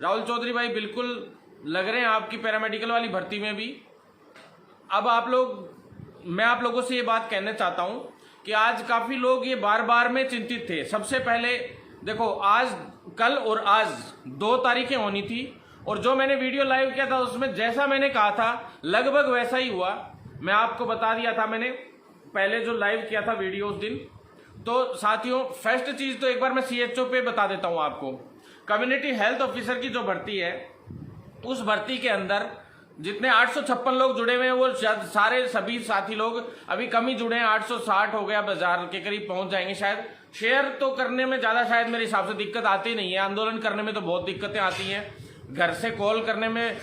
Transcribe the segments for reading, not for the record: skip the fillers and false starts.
राहुल चौधरी भाई बिल्कुल लग रहे हैं आपकी पैरामेडिकल वाली भर्ती में भी। अब मैं आप लोगों से ये बात कहना चाहता हूं कि आज काफी लोग ये बार बार में चिंतित थे। सबसे पहले देखो, आज कल और आज 2 तारीखें होनी थी, और जो मैंने वीडियो लाइव किया था उसमें जैसा मैंने कहा था लगभग वैसा ही हुआ। मैं आपको बता दिया था मैंने पहले जो लाइव किया था वीडियो उस दिन। तो साथियों, फर्स्ट चीज तो एक बार मैं सीएचओ पे बता देता हूं आपको। कम्युनिटी हेल्थ ऑफिसर की जो भर्ती है, उस भर्ती के अंदर जितने 856 लोग जुड़े हुए हैं वो सारे सभी साथी लोग अभी कम ही जुड़े हैं। 860 हो गया, बाजार के करीब पहुंच जाएंगे शायद। शेयर तो करने में ज्यादा शायद मेरे हिसाब से दिक्कत आती नहीं है। आंदोलन करने में तो बहुत दिक्कतें आती हैं, घर से कॉल करने में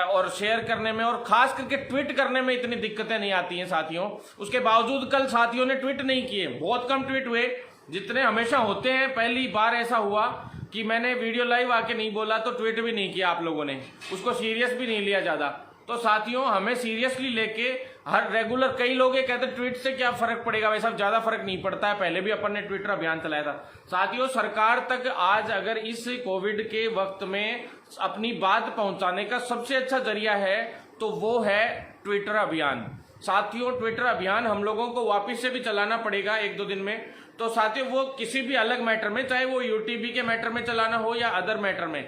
और शेयर करने में, और खास करके ट्वीट करने में इतनी दिक्कतें नहीं आती हैं साथियों। उसके बावजूद कल साथियों ने ट्वीट नहीं किए, बहुत कम ट्वीट हुए जितने हमेशा होते हैं। पहली बार ऐसा हुआ कि मैंने वीडियो लाइव आके नहीं बोला तो ट्वीट भी नहीं किया आप लोगों ने, उसको सीरियस भी नहीं लिया ज्यादा। तो साथियों, हमें सीरियसली लेके हर रेगुलर, कई लोग ये कहते हैं ट्वीट से क्या फर्क पड़ेगा, वैसा ज्यादा फर्क नहीं पड़ता है। पहले भी अपन ने ट्विटर अभियान चलाया था साथियों। सरकार तक आज अगर इस कोविड के वक्त में अपनी बात पहुंचाने का सबसे अच्छा जरिया है तो वो है ट्विटर अभियान। साथियों, ट्विटर अभियान हम लोगों को वापिस से भी चलाना पड़ेगा 1-2 दिन में। तो साथियों, वो किसी भी अलग मैटर में, चाहे वो यूटीबी के मैटर में चलाना हो या अदर मैटर में,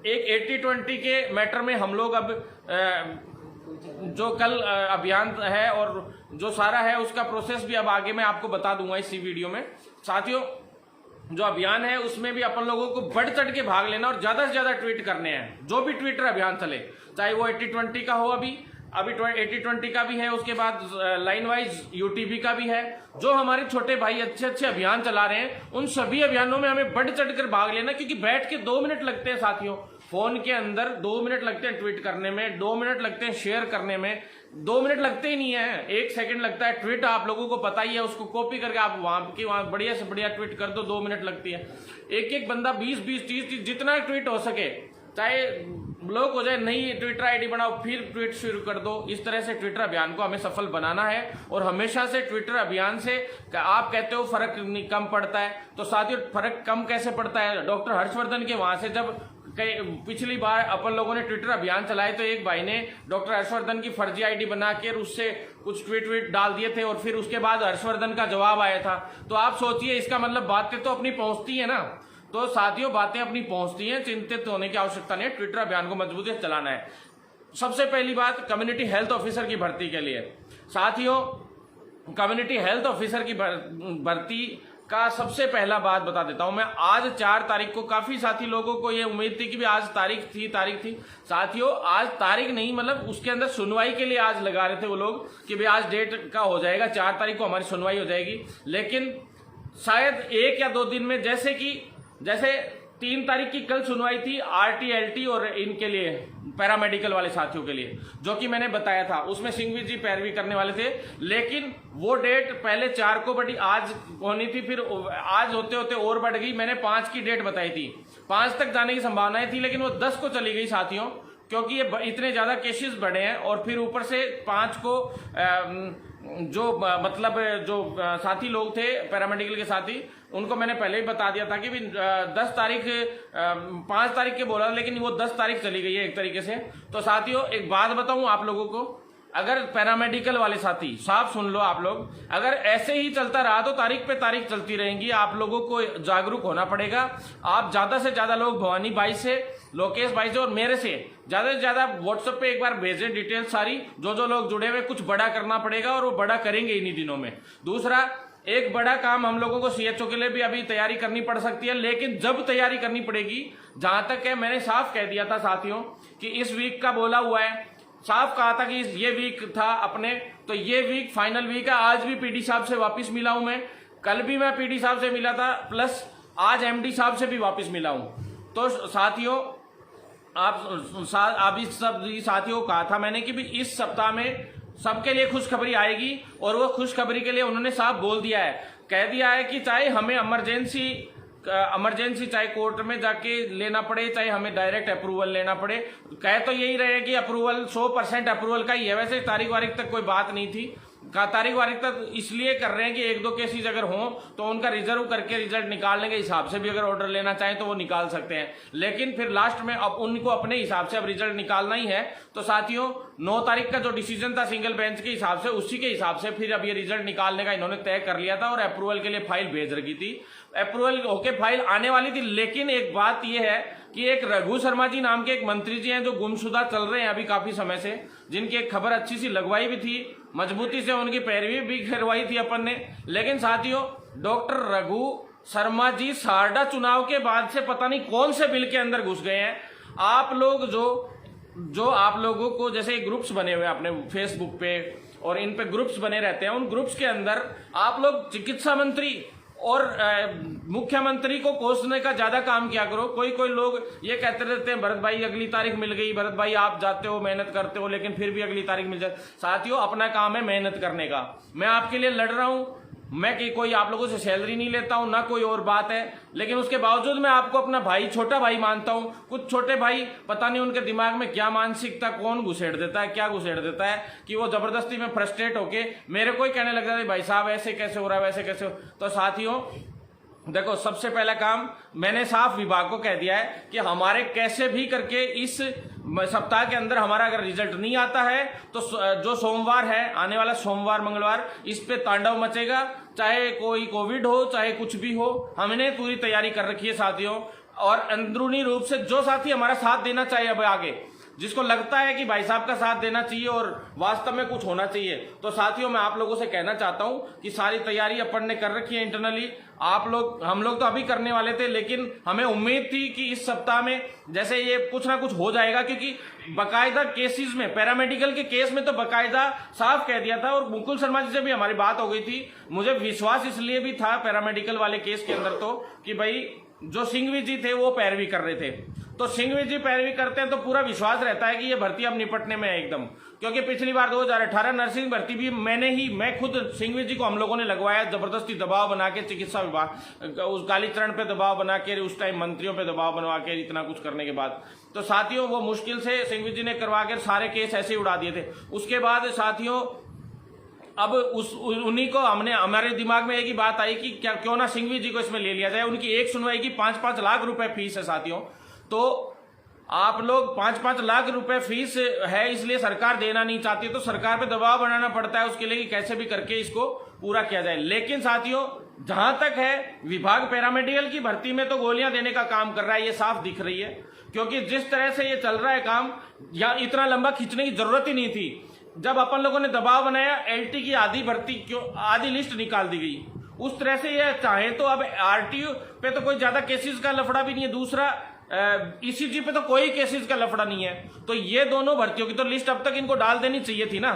एक 80-20 के मैटर में हम लोग अब जो कल अभियान है और जो सारा है उसका प्रोसेस भी अब आगे मैं आपको बता दूंगा इसी वीडियो में। साथियों, जो अभियान है उसमें भी अपन लोगों को बढ़ चढ़ के भाग लेना और ज्यादा से ज्यादा ट्वीट करने हैं। जो भी ट्विटर अभियान चले, चाहे वो 80-20 का हो, अभी 80-20 का भी है, उसके बाद लाइन वाइज यूटीबी का भी है। जो हमारे छोटे भाई अच्छे अच्छे अभियान चला रहे हैं, उन सभी अभियानों में हमें बढ़ चढ़ कर भाग लेना, क्योंकि बैठ के 2 मिनट लगते हैं साथियों। फोन के अंदर 2 मिनट लगते हैं ट्वीट करने में, 2 मिनट लगते हैं शेयर करने में, 2 मिनट लगते ही नहीं है, 1 सेकंड लगता है। ट्वीट आप लोगों को पता ही है, उसको कॉपी करके आप वहां बढ़िया से बढ़िया ट्वीट कर दो, 2 मिनट लगती है। एक बंदा 20-20, 30-30 जितना ट्वीट हो सके, चाहे ब्लॉक हो जाए, नई ट्विटर आईडी बनाओ, फिर ट्वीट शुरू कर दो। इस तरह से ट्विटर अभियान को हमें सफल बनाना है। और हमेशा से ट्विटर अभियान से आप कहते हो फर्क कम पड़ता है, तो साथियों फर्क कम कैसे पड़ता है? डॉक्टर हर्षवर्धन के वहां से जब पिछली बार अपन लोगों ने ट्विटर अभियान चलाए तो एक भाई ने डॉक्टर हर्षवर्धन की फर्जी आईडी बना के उससे कुछ ट्वीट डाल दिए थे, और फिर उसके बाद हर्षवर्धन का जवाब आया था। तो आप सोचिए, इसका मतलब बातें तो अपनी पहुंचती है ना। तो साथियों, बातें अपनी पहुंचती हैं, चिंतित होने की आवश्यकता नहीं है। ट्विटर अभियान को मजबूती से चलाना है। सबसे पहली बात कम्युनिटी हेल्थ ऑफिसर की भर्ती के लिए साथियों, कम्युनिटी हेल्थ ऑफिसर की भर्ती का सबसे पहला बात बता देता हूं मैं। आज 4 तारीख को काफी साथी लोगों को ये उम्मीद थी कि भी आज तारीख थी। साथियों, आज तारीख नहीं, मतलब उसके अंदर सुनवाई के लिए आज लगा रहे थे वो लोग कि भाई आज डेट का हो जाएगा, 4 तारीख को हमारी सुनवाई हो जाएगी। लेकिन शायद 1 या 2 दिन में, जैसे 3 तारीख की कल सुनवाई थी आरटीएलटी और इनके लिए, पैरामेडिकल वाले साथियों के लिए, जो कि मैंने बताया था, उसमें सिंघवी जी पैरवी करने वाले थे। लेकिन वो डेट पहले 4 को बढ़ी, आज होनी थी, फिर आज होते होते और बढ़ गई। मैंने 5 की डेट बताई थी, 5 तक जाने की संभावनाएं थी, लेकिन वो 10 को चली गई साथियों, क्योंकि ये इतने ज्यादा केसेस बढ़े हैं। और फिर ऊपर से 5 को जो साथी लोग थे पैरामेडिकल के साथी, उनको मैंने पहले ही बता दिया था कि 10 तारीख 5 तारीख के बोला, लेकिन वो 10 तारीख चली गई है एक तरीके से। तो साथियों, एक बात बताऊं आप लोगों को, अगर पैरामेडिकल वाले साथी साफ सुन लो आप लोग, अगर ऐसे ही चलता रहा तो तारीख पे तारीख चलती रहेंगी। आप लोगों को जागरूक होना पड़ेगा। आप ज्यादा से ज्यादा लोग भवानी भाई से, लोकेश भाई से और मेरे से ज्यादा व्हाट्सएप पे एक बार भेजें डिटेल सारी, जो लोग जुड़े हुए। कुछ बड़ा करना पड़ेगा और वो बड़ा करेंगे इन्हीं दिनों में। दूसरा, एक बड़ा काम हम लोगों को सीएचओ के लिए भी अभी तैयारी करनी पड़ सकती है, लेकिन जब तैयारी करनी पड़ेगी, जहां तक है मैंने साफ कह दिया था साथियों कि इस वीक का बोला हुआ है, साफ कहा था कि ये वीक था अपने, तो ये वीक फाइनल वीक है। आज भी पीडी साहब से वापस मिला हूं मैं, कल भी मैं पीडी साहब से मिला था, प्लस आज एमडी साहब से भी वापस मिला हूं। तो साथियों, आप इस सब साथियों को कहा था मैंने कि भी इस सप्ताह में सबके लिए खुशखबरी आएगी, और वो खुशखबरी के लिए उन्होंने साफ बोल दिया है, कह दिया है कि चाहे हमें इमरजेंसी चाहे कोर्ट में जाके लेना पड़े, चाहे हमें डायरेक्ट अप्रूवल लेना पड़े, कह तो यही रहे कि अप्रूवल 100% अप्रूवल का ही है। वैसे तारीख वारीख तक कोई बात नहीं थी, का तारीख वारिकता इसलिए कर रहे हैं कि एक दो केसेस अगर हों तो उनका रिजर्व करके रिजल्ट निकालने के हिसाब से भी अगर ऑर्डर लेना चाहें तो वो निकाल सकते हैं, लेकिन फिर लास्ट में अब उनको अपने हिसाब से अब रिजल्ट निकालना ही है। तो साथियों 9 तारीख का जो डिसीजन था सिंगल बेंच के हिसाब से, उसी के हिसाब से फिर अब ये रिजल्ट निकालने का इन्होंने तय कर लिया था और अप्रूवल के लिए फाइल भेज रखी थी। अप्रूवल होके फाइल आने वाली थी, लेकिन एक बात यह है कि एक रघु शर्मा जी नाम के एक मंत्री जी हैं जो गुमशुदा चल रहे हैं अभी काफी समय से, जिनकी एक खबर अच्छी सी लगवाई भी थी, मजबूती से उनकी पैरवी भी करवाई थी अपन ने। लेकिन साथियों डॉक्टर रघु शर्मा जी सारडा चुनाव के बाद से पता नहीं कौन से बिल के अंदर घुस गए हैं। आप लोग जो आप लोगों को जैसे ग्रुप्स बने हुए अपने फेसबुक पे और इन पे ग्रुप्स बने रहते हैं, उन ग्रुप्स के अंदर आप लोग चिकित्सा मंत्री और मुख्यमंत्री को कोसने का ज्यादा काम किया करो। कोई लोग ये कहते रहते हैं भरत भाई अगली तारीख मिल गई, भरत भाई आप जाते हो मेहनत करते हो लेकिन फिर भी अगली तारीख मिल जाए। साथियों अपना काम है मेहनत करने का, मैं आपके लिए लड़ रहा हूं, मैं कि कोई आप लोगों से सैलरी नहीं लेता हूं ना कोई और बात है, लेकिन उसके बावजूद मैं आपको अपना भाई छोटा भाई मानता हूं। कुछ छोटे भाई पता नहीं उनके दिमाग में क्या मानसिकता कौन घुसेड़ देता है, क्या घुसेड़ देता है कि वो जबरदस्ती में फ्रस्ट्रेट होके मेरे को ही कहने लग जाता है भाई साहब ऐसे कैसे हो रहा है वैसे कैसे हो। तो साथियों देखो सबसे पहला काम मैंने साफ विभाग को कह दिया है कि हमारे कैसे भी करके इस सप्ताह के अंदर हमारा अगर रिजल्ट नहीं आता है तो जो सोमवार है, आने वाला सोमवार मंगलवार, इस पे तांडव मचेगा, चाहे कोई कोविड हो चाहे कुछ भी हो। हमने पूरी तैयारी कर रखी है साथियों, और अंदरूनी रूप से जो साथी हमारा साथ देना चाहिए अब आगे, जिसको लगता है कि भाई साहब का साथ देना चाहिए और वास्तव में कुछ होना चाहिए, तो साथियों मैं आप लोगों से कहना चाहता हूं कि सारी तैयारी अपन ने कर रखी है इंटरनली। आप लोग हम लोग तो अभी करने वाले थे, लेकिन हमें उम्मीद थी कि इस सप्ताह में जैसे ये कुछ ना कुछ हो जाएगा, क्योंकि बकायदा केसेस में पैरामेडिकल के केस में तो बकायदा साफ कह दिया था, और मुकुल शर्मा जी से भी हमारी बात हो गई थी। मुझे विश्वास इसलिए भी था पैरामेडिकल वाले केस के अंदर तो कि भाई जो सिंघवी जी थे वो पैरवी कर रहे थे, तो सिंघवी जी पैरवी करते हैं तो पूरा विश्वास रहता है कि ये भर्ती अब निपटने में है एकदम। क्योंकि पिछली बार 2018 नर्सिंग भर्ती भी मैं खुद सिंघवी जी को हम लोगों ने लगवाया, जबरदस्ती दबाव बना के चिकित्सा विभाग उस कालीचरण पे दबाव बना के, उस टाइम मंत्रियों पे दबाव बनवा के, इतना कुछ करने के बाद तो साथियों वो मुश्किल से सिंघवी जी ने करवा के सारे केस ऐसे ही उड़ा दिए थे। उसके बाद साथियों अब उन्हीं को हमने, हमारे दिमाग में एक ही बात आई कि क्या क्यों ना सिंघवी जी को इसमें ले लिया जाए। उनकी एक सुनवाई की 5-5 लाख रुपए फीस है साथियों, तो आप लोग 5-5 लाख रुपए फीस है, इसलिए सरकार देना नहीं चाहती, तो सरकार पे दबाव बनाना पड़ता है उसके लिए कि कैसे भी करके इसको पूरा किया जाए। लेकिन साथियों जहां तक है विभाग पैरामेडिकल की भर्ती में तो गोलियां देने का काम कर रहा है, ये साफ दिख रही है, क्योंकि जिस तरह से ये चल रहा है काम, या इतना लंबा खींचने की जरूरत ही नहीं थी। जब अपन लोगों ने दबाव बनाया एलटी की आधी भर्ती क्यों आधी लिस्ट निकाल दी गई, उस तरह से ये चाहे तो अब आरटीयू पे तो कोई ज्यादा केसेस का लफड़ा भी नहीं है, दूसरा ईसीजी पे तो कोई केसेस का लफड़ा नहीं है, तो ये दोनों भर्तियों की तो लिस्ट अब तक इनको डाल देनी चाहिए थी ना।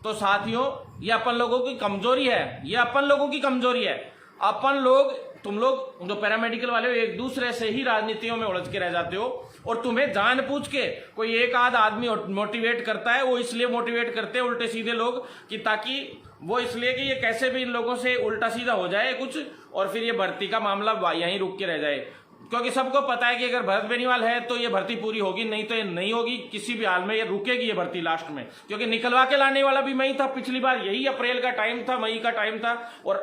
तो साथियों ये अपन लोगों की कमजोरी है, ये अपन लोगों की कमजोरी है। अपन लोग, तुम लोग जो पैरामेडिकल वाले हो एक दूसरे से ही राजनीतियों में उलझ के रह जाते हो, और तुम्हें जानबूझ के कोई एक आध आदमी मोटिवेट करता है, वो इसलिए मोटिवेट करते हैं उल्टे सीधे लोग कि ताकि वो इसलिए कि ये कैसे भी इन लोगों से उल्टा सीधा हो जाए कुछ, और फिर ये भर्ती का मामला यहीं रुक के रह जाए। क्योंकि सबको पता है कि अगर भरत बेनीवाल है तो ये भर्ती पूरी होगी, नहीं तो ये नहीं होगी किसी भी हाल में, ये रुकेगी ये भर्ती लास्ट में, क्योंकि निकलवा के लाने वाला भी मैं ही था। पिछली बार यही अप्रैल का टाइम था, मई का टाइम था, और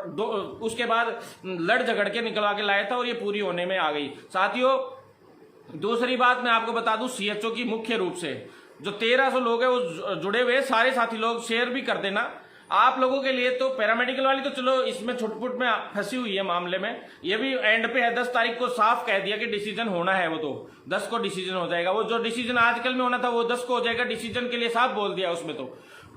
उसके बाद लड़ झगड़ के निकलवा के लाया था और ये पूरी होने में आ गई। साथियों दूसरी बात मैं आपको बता दूं, सीएचओ की मुख्य रूप से जो 1300 लोग हैं वो जुड़े हुए, सारे साथी लोग शेयर भी कर देना आप लोगों के लिए। तो पैरामेडिकल वाली तो चलो इसमें छुटपुट में फंसी हुई है मामले में, ये भी एंड पे है। 10 तारीख को साफ कह दिया कि डिसीजन होना है, वो तो 10 को डिसीजन हो जाएगा। वो जो डिसीजन आजकल में होना था वो 10 को हो जाएगा, डिसीजन के लिए साफ बोल दिया उसमें तो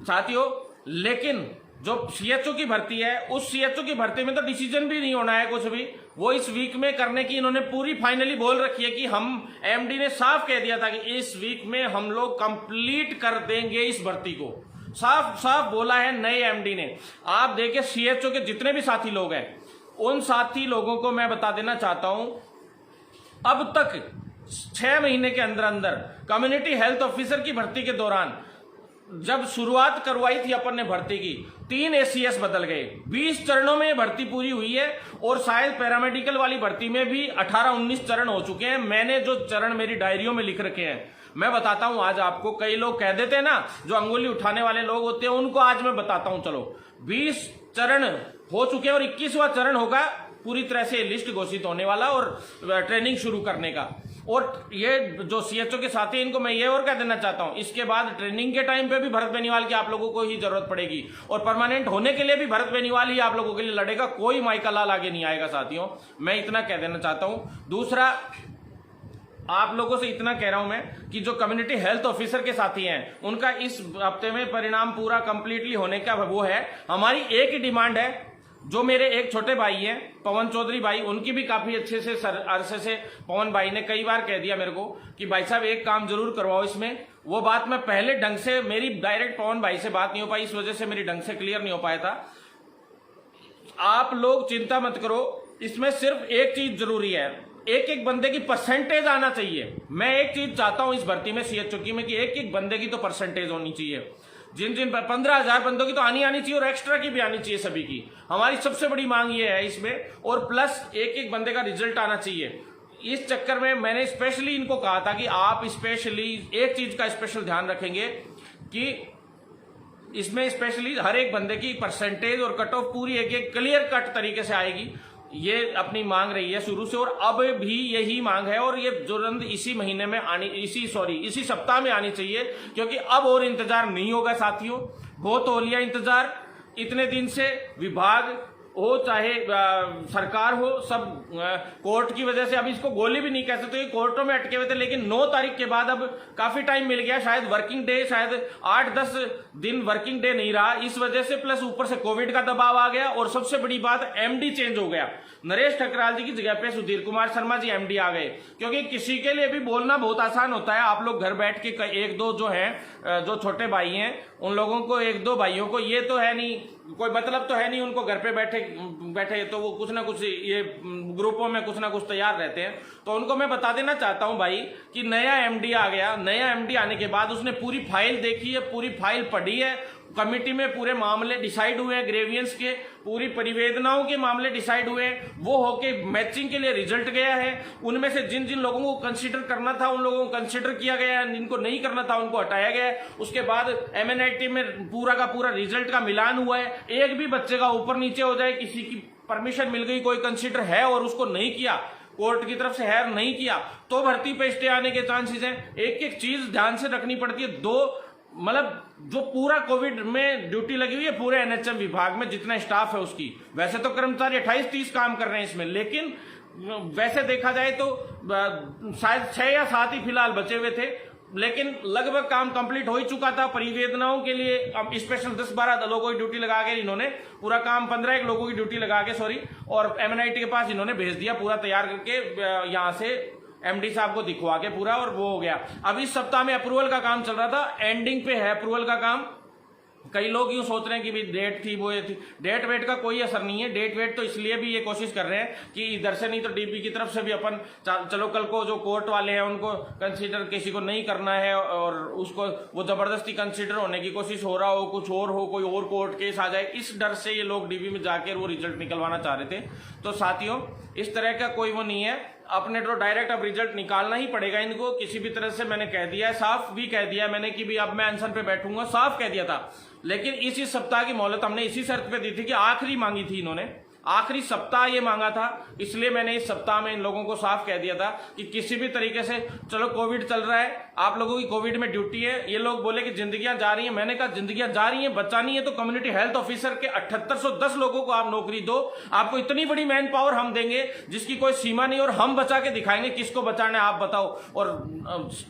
साथियों। लेकिन जो सीएचओ की भर्ती है, उस सीएचओ की भर्ती में तो डिसीजन भी नहीं होना है कुछ भी, वो इस वीक में करने की इन्होंने पूरी फाइनली बोल रखी है कि हम, एमडी ने साफ कह दिया था कि इस वीक में हम लोग कंप्लीट कर देंगे इस भर्ती को, साफ साफ बोला है नए एमडी ने। आप देखिए सीएचओ के जितने भी साथी लोग हैं, उन साथी लोगों को मैं बता देना चाहता हूं, अब तक 6 महीने के अंदर अंदर कम्युनिटी हेल्थ ऑफिसर की भर्ती के दौरान जब शुरुआत करवाई थी अपन ने भर्ती की, 3 ACS बदल गए, 20 चरणों में भर्ती पूरी हुई है और शायद पैरामेडिकल वाली भर्ती में भी 18-19 चरण हो चुके हैं। मैंने जो चरण मेरी डायरियों में लिख रखे हैं मैं बताता हूं आज आपको। कई लोग कह देते हैं ना, जो अंगुली उठाने वाले लोग होते हैं, उनको आज मैं बताता हूं। चलो, 20 चरण हो चुके हैं और 21वां चरण होगा पूरी तरह से लिस्ट घोषित होने वाला और ट्रेनिंग शुरू करने का। और ये जो CHO के साथी इनको मैं ये और कह देना चाहता हूं, इसके बाद ट्रेनिंग के टाइम पे भी भरत बेनीवाल की आप लोगों को ही जरूरत पड़ेगी और परमानेंट होने के लिए भी भरत बेनीवाल ही आप लोगों के लिए लड़ेगा, कोई माइका लाल आगे नहीं आएगा साथियों। मैं इतना कह देना चाहता हूं। दूसरा, आप लोगों से इतना कह रहा हूं मैं कि जो कम्युनिटी हेल्थ ऑफिसर के साथी हैं उनका इस हफ्ते में परिणाम पूरा कंप्लीटली होने का वो है। हमारी एक ही डिमांड है, जो मेरे एक छोटे भाई हैं पवन चौधरी भाई, उनकी भी काफी अच्छे से अरसे से पवन भाई ने कई बार कह दिया मेरे को कि भाई साहब एक काम जरूर करवाओ इसमें। वो बात मैं पहले ढंग से, मेरी डायरेक्ट पवन भाई से बात नहीं हो पाई, इस वजह से मेरी ढंग से क्लियर नहीं हो पाया था। आप लोग चिंता मत करो, इसमें सिर्फ एक चीज जरूरी है, एक बंदे की परसेंटेज आना चाहिए। मैं एक चीज चाहता हूं इस भर्ती में CHO की में कि एक बंदे की तो परसेंटेज होनी चाहिए। जिन 15,000 बंदों की तो आनी चाहिए और एक्स्ट्रा की भी आनी चाहिए सभी की। हमारी सबसे बड़ी मांग ये है इसमें, और प्लस एक बंदे का रिजल्ट आना चाहिए। इस चक्कर में मैंने स्पेशली इनको कहा था कि आप स्पेशली एक चीज का स्पेशल ध्यान रखेंगे कि इसमें स्पेशली हर एक बंदे की परसेंटेज और कट ऑफ पूरी एक क्लियर कट तरीके से आएगी। ये अपनी मांग रही है शुरू से और अब भी यही मांग है और ये तुरंत इसी महीने में इसी सप्ताह में आनी चाहिए, क्योंकि अब और इंतजार नहीं होगा साथियों। बहुत हो लिया इंतजार, इतने दिन से विभाग हो चाहे सरकार हो, सब कोर्ट की वजह से अब इसको गोली भी नहीं कह सकते, कोर्टों में अटके हुए थे। लेकिन 9 तारीख के बाद अब काफी टाइम मिल गया, शायद वर्किंग डे, शायद 8-10 दिन वर्किंग डे नहीं रहा इस वजह से, प्लस ऊपर से कोविड का दबाव आ गया और सबसे बड़ी बात MD चेंज हो गया। नरेश ठकराल जी की जगह पे सुधीर कुमार शर्मा जी MD आ गए। क्योंकि किसी के लिए भी बोलना बहुत आसान होता है, आप लोग घर बैठ के 1-2 जो है, जो छोटे भाई हैं उन लोगों को, 1-2 भाइयों को ये तो है नहीं, कोई मतलब तो है नहीं उनको घर पे बैठे तो वो कुछ ना कुछ ये ग्रुपों में कुछ ना कुछ तैयार रहते हैं। तो उनको मैं बता देना चाहता हूं भाई कि नया MD आ गया। नया MD आने के बाद उसने पूरी फाइल देखी है, पूरी फाइल पढ़ी है, कमिटी में पूरे मामले डिसाइड हुए हैं, ग्रेवियंस के पूरी परिवेदनाओं के मामले डिसाइड हुए हैं, वो होके मैचिंग के लिए रिजल्ट गया है। उनमें से जिन जिन लोगों को कंसीडर करना था उन लोगों को कंसीडर किया गया है, जिनको नहीं करना था उनको हटाया गया है। उसके बाद MNIT में पूरा का पूरा रिजल्ट का मिलान हुआ है। एक भी बच्चे का ऊपर नीचे हो जाए, किसी की परमिशन मिल गई, कोई कंसीडर है और उसको नहीं किया, कोर्ट की तरफ से हैर नहीं किया, तो भर्ती पे स्टे आने के चांसेस हैं। एक चीज ध्यान से रखनी पड़ती है, मतलब जो पूरा कोविड में ड्यूटी लगी हुई है पूरे NHM विभाग में जितना स्टाफ है उसकी, वैसे तो कर्मचारी 28-30 काम कर रहे हैं इसमें, लेकिन वैसे देखा जाए तो शायद 6 या 7 ही फिलहाल बचे हुए थे, लेकिन लगभग काम कंप्लीट हो ही चुका था। परिवेदनाओं के लिए स्पेशल 10-12 लोगों की ड्यूटी लगा के इन्होंने पूरा काम 15 लोगों की ड्यूटी लगा के और MNIT के पास इन्होंने भेज दिया पूरा तैयार करके, यहां से MD साहब को दिखवा के पूरा, और वो हो गया। अब इस सप्ताह में अप्रूवल का काम चल रहा था, एंडिंग पे है अप्रूवल का काम। कई लोग यूं सोच रहे हैं कि भी डेट थी वो थी, डेट वेट का कोई असर नहीं है। डेट वेट तो इसलिए भी ये कोशिश कर रहे हैं कि इधर से नहीं तो DP की तरफ से भी अपन चलो कल को जो कोर्ट वाले हैं उनको कंसीडर किसी को नहीं करना है और उसको वो जबरदस्ती कंसीडर होने की कोशिश हो रहा हो, कुछ और हो, कोई और कोर्ट केस आ जाए, इस डर से ये लोग DP में जाकर वो रिजल्ट निकलवाना चाह रहे थे। तो साथियों इस तरह का कोई वो नहीं है, अपने तो डायरेक्ट अब रिजल्ट निकालना ही पड़ेगा इनको किसी भी तरह से। मैंने कह दिया है, साफ भी कह दिया मैंने कि भी अब मैं अनशन पे बैठूंगा, साफ कह दिया था। लेकिन इसी सप्ताह की मोहलत हमने इसी शर्त पे दी थी कि आखिरी मांगी थी इन्होंने, आखिरी सप्ताह ये मांगा था, इसलिए मैंने इस सप्ताह में इन लोगों को साफ कह दिया था कि किसी भी तरीके से, चलो कोविड चल रहा है, आप लोगों की कोविड में ड्यूटी है, ये लोग बोले कि जिंदगियां जा रही हैं, मैंने कहा जिंदगियां जा रही हैं, बचानी है तो कम्युनिटी हेल्थ ऑफिसर के 7810 लोगों को आप नौकरी दो, आपको इतनी बड़ी मैन पावर हम देंगे जिसकी कोई सीमा नहीं, और हम बचा के दिखाएंगे किसको बचाना है आप बताओ। और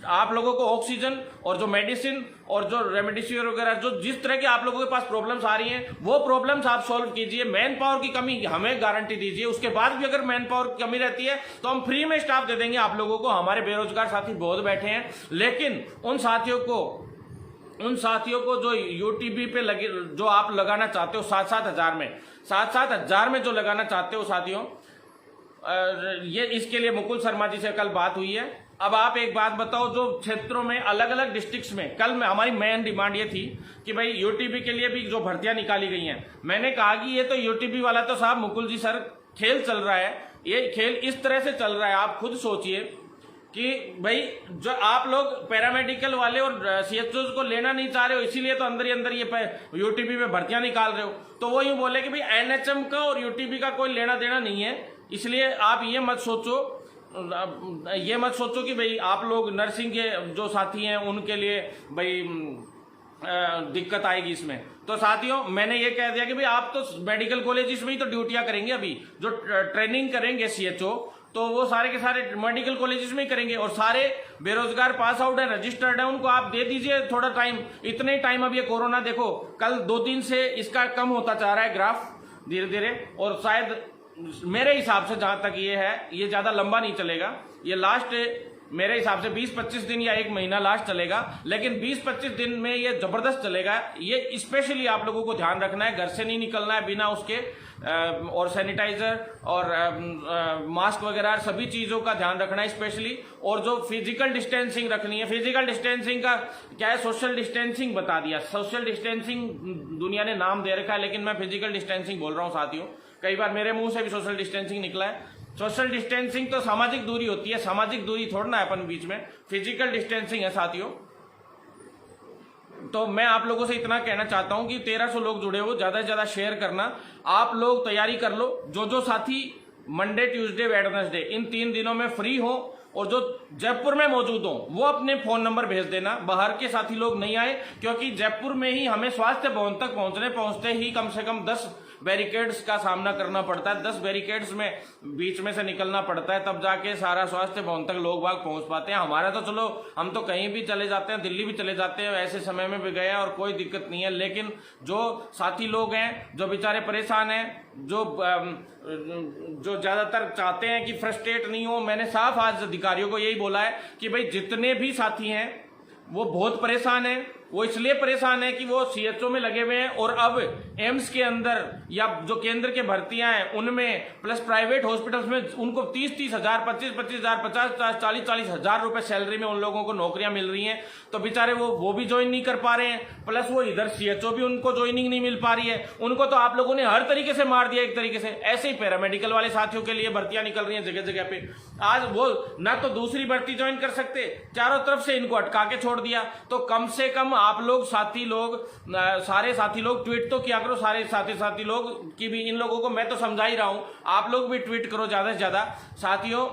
आप लोगों को ऑक्सीजन और जो मेडिसिन और जो रेमडेसिविर वगैरह जो जिस तरह की आप लोगों के पास प्रॉब्लम्स आ रही हैं वो प्रॉब्लम्स आप सॉल्व कीजिए। मैन पावर की कमी हमें गारंटी दीजिए, उसके बाद भी अगर मैन पावर की कमी रहती है तो हम फ्री में स्टाफ दे देंगे आप लोगों को। हमारे बेरोजगार साथी बहुत बैठे हैं, लेकिन उन साथियों को जो UTB पे लगे, जो आप लगाना चाहते हो 7-7 हजार में जो लगाना चाहते हो साथियों, ये इसके लिए मुकुल शर्मा जी से कल बात हुई है अब आप एक बात बताओ, जो क्षेत्रों में अलग अलग डिस्ट्रिक्ट्स में कल में हमारी मेन डिमांड ये थी कि भाई यूटीपी के लिए भी जो भर्तियां निकाली गई हैं, मैंने कहा कि ये तो यूटीपी वाला तो साहब मुकुल जी सर खेल चल रहा है, ये खेल इस तरह से चल रहा है। आप खुद सोचिए कि भाई जो आप लोग पैरामेडिकल वाले और सीएचओ को लेना नहीं चाह रहे हो, इसीलिए तो अंदर ही अंदर ये यूटीपी में भर्तियां निकाल रहे हो। तो वो यूं बोले कि भाई एनएचएम का और यूटीपी का कोई लेना देना नहीं है, इसलिए आप ये मत सोचो कि भाई आप लोग नर्सिंग के जो साथी हैं उनके लिए भाई दिक्कत आएगी इसमें। तो साथियों मैंने ये कह दिया कि भाई आप तो मेडिकल कॉलेजेस में ही तो ड्यूटियां करेंगे, अभी जो ट्रेनिंग करेंगे सीएचओ तो वो सारे के सारे मेडिकल कॉलेजेस में ही करेंगे, और सारे बेरोजगार पास आउट है, रजिस्टर्ड है, उनको आप दे दीजिए थोड़ा टाइम। इतने टाइम अब ये कोरोना देखो कल 2 दिन से इसका कम होता जा रहा है ग्राफ धीरे धीरे, और शायद मेरे हिसाब से जहां तक ये है ये ज्यादा लंबा नहीं चलेगा, ये लास्ट मेरे हिसाब से 20-25 दिन या 1 महीना लास्ट चलेगा, लेकिन 20-25 दिन में ये जबरदस्त चलेगा। ये स्पेशली आप लोगों को ध्यान रखना है, घर से नहीं निकलना है बिना उसके, और सैनिटाइजर और मास्क वगैरह सभी चीजों का ध्यान रखना है स्पेशली। और जो फिजिकल डिस्टेंसिंग रखनी है, फिजिकल डिस्टेंसिंग का क्या है, सोशल डिस्टेंसिंग बता दिया, सोशल डिस्टेंसिंग दुनिया ने नाम दे रखा है, लेकिन मैं फिजिकल डिस्टेंसिंग बोल रहा हूं साथियों। कई बार मेरे मुंह से भी सोशल डिस्टेंसिंग निकला है। सोशल डिस्टेंसिंग तो सामाजिक दूरी होती है, सामाजिक दूरी थोड़ा ना है अपन बीच में, फिजिकल डिस्टेंसिंग है साथियों। तो मैं आप लोगों से इतना कहना चाहता हूं कि 1300 लोग जुड़े हो, ज्यादा से ज्यादा शेयर करना। आप लोग तैयारी कर लो, जो साथी मंडे ट्यूसडे वेडनेसडे इन 3 दिनों में फ्री हो और जो जयपुर में मौजूद हो वो अपने फोन नंबर भेज देना। बाहर के साथी लोग नहीं आए, क्योंकि जयपुर में ही हमें स्वास्थ्य भवन तक पहुंचते ही कम से कम 10 बैरिकेड्स का सामना करना पड़ता है। 10 बैरिकेड्स में बीच में से निकलना पड़ता है, तब जाके सारा स्वास्थ्य भवन तक लोग बाग पहुंच पाते हैं। हमारा तो चलो हम तो कहीं भी चले जाते हैं, दिल्ली भी चले जाते हैं, ऐसे समय में भी गए हैं और कोई दिक्कत नहीं है। लेकिन जो साथी लोग हैं जो बेचारे परेशान हैं, जो ज्यादातर चाहते हैं कि फ्रस्ट्रेट नहीं हो, मैंने साफ आज अधिकारियों को यही बोला है कि भाई जितने भी साथी हैं वो बहुत परेशान हैं। वो इसलिए परेशान है कि वो सीएचओ में लगे हुए हैं, और अब एम्स के अंदर या जो केंद्र के भर्तियां हैं उनमें प्लस प्राइवेट हॉस्पिटल्स में उनको 30-30 हजार, 25-25 हजार, 50-40 हजार रुपए सैलरी में उन लोगों को नौकरियां मिल रही हैं। तो बेचारे वो भी ज्वाइन नहीं कर पा रहे हैं, प्लस वो इधर सीएचओ भी उनको ज्वाइनिंग नहीं मिल पा रही है। उनको तो आप लोगों ने हर तरीके से मार दिया एक तरीके से। ऐसे ही पैरामेडिकल वाले साथियों के लिए भर्तियां निकल रही हैं जगह जगह पे। आज वो ना तो दूसरी भर्ती ज्वाइन कर सकते, चारों तरफ से इनको अटका के छोड़ दिया। तो कम से कम आप लोग सारे साथी लोग ट्वीट तो किया करो, सारे साथी लोग की भी, इन लोगों को मैं तो समझा ही रहा हूं, आप लोग भी ट्वीट करो ज्यादा से ज्यादा। साथियों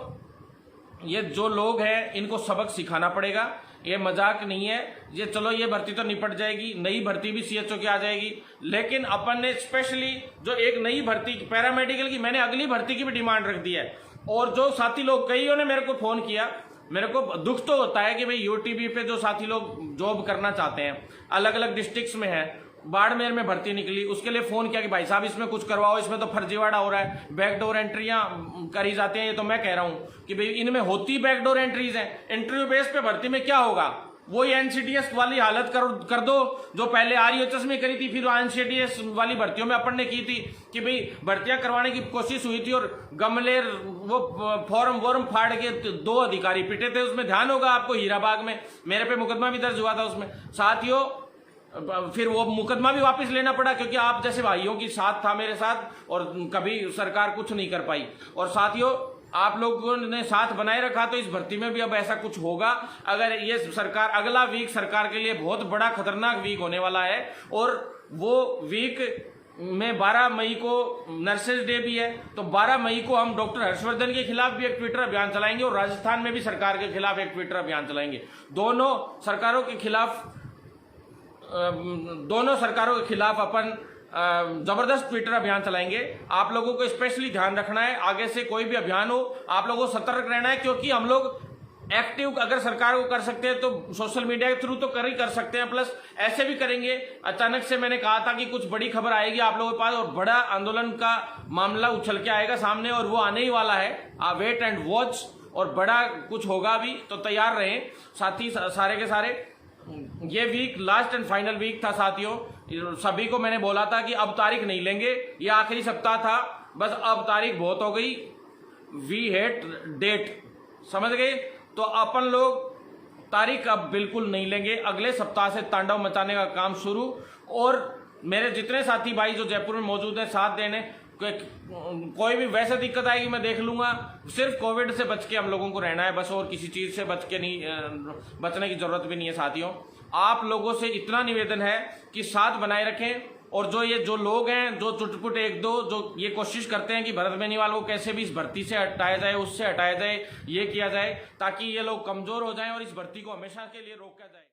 ये जो लोग हैं इनको सबक सिखाना पड़ेगा, ये मजाक नहीं है। ये चलो ये भर्ती तो निपट जाएगी, नई भर्ती भी सीएचओ की आ जाएगी, लेकिन अपन ने स्पेशली जो एक नई भर्ती पैरामेडिकल की, मैंने अगली भर्ती की भी डिमांड रख दी है। और जो साथी लोग, कईयों ने मेरे को फोन किया, मेरे को दुख तो होता है कि भाई यूटीबी पे जो साथी लोग जॉब करना चाहते हैं, अलग अलग डिस्ट्रिक्ट्स में है, बाड़मेर में भर्ती निकली, उसके लिए फोन किया कि भाई साहब इसमें कुछ करवाओ, इसमें तो फर्जीवाड़ा हो रहा है, बैकडोर एंट्रियां करी जाती हैं। ये तो मैं कह रहा हूं कि भाई इनमें होती बैकडोर एंट्रीज हैं। इंटरव्यू बेस पे भर्ती में क्या होगा, वही एनसीटीएस वाली हालत कर दो जो पहले आरयूएचएस में करी थी, फिर एनसीटीएस वाली भर्तियों में अपन ने की थी कि भाई भर्तियां करवाने की कोशिश हुई थी और गमलेर वो फॉर्म फाड़ के 2 अधिकारी पिटे थे। उसमें ध्यान होगा आपको, हीराबाग में मेरे पे मुकदमा भी दर्ज हुआ था उसमें साथियों। फिर वो मुकदमा भी वापस लेना पड़ा, क्योंकि आप जैसे भाइयों की साथ था मेरे साथ, और कभी सरकार कुछ नहीं कर पाई। और साथियों आप लोगों ने साथ बनाए रखा, तो इस भर्ती में भी अब ऐसा कुछ होगा। अगर ये सरकार, अगला वीक सरकार के लिए बहुत बड़ा खतरनाक वीक होने वाला है, और वो वीक में 12 मई को नर्सेज डे भी है। तो 12 मई को हम डॉक्टर हर्षवर्धन के खिलाफ भी एक ट्विटर अभियान चलाएंगे, और राजस्थान में भी सरकार के खिलाफ एक ट्विटर अभियान चलाएंगे। दोनों सरकारों के खिलाफ अपन जबरदस्त ट्विटर अभियान चलाएंगे। आप लोगों को स्पेशली ध्यान रखना है, आगे से कोई भी अभियान हो आप लोगों को सतर्क रहना है, क्योंकि हम लोग एक्टिव अगर सरकार को कर सकते हैं तो सोशल मीडिया के थ्रू तो कर सकते हैं, प्लस ऐसे भी करेंगे। अचानक से मैंने कहा था कि कुछ बड़ी खबर आएगी आप लोगों के पास, और बड़ा आंदोलन का मामला उछल के आएगा सामने, और वो आने ही वाला है। आप वेट एंड वॉच, और बड़ा कुछ होगा भी, तो तैयार रहें साथी सारे के सारे। ये week last and final week था साथियों। सभी को मैंने बोला था कि अब तारीख नहीं लेंगे, ये आखिरी सप्ताह था, बस अब तारीख बहुत हो गई, वी हेट डेट, समझ गए। तो अपन लोग तारीख अब बिल्कुल नहीं लेंगे। अगले सप्ताह से तांडव मचाने का काम शुरू। और मेरे जितने साथी भाई जो जयपुर में मौजूद हैं साथ देने, कोई भी वैसे दिक्कत आएगी मैं देख लूंगा। सिर्फ कोविड से बच के हम लोगों को रहना है बस, और किसी चीज से बच के नहीं, बचने की जरूरत भी नहीं है। साथियों, आप लोगों से इतना निवेदन है कि साथ बनाए रखें। और जो लोग हैं जो चुटपुट एक दो जो ये कोशिश करते हैं कि भरत बेनीवाल को कैसे भी इस भर्ती से हटाया जाए, उससे हटाया जाए, ये किया जाए ताकि ये लोग कमजोर हो जाएं और इस भर्ती को हमेशा के लिए रोका जाए।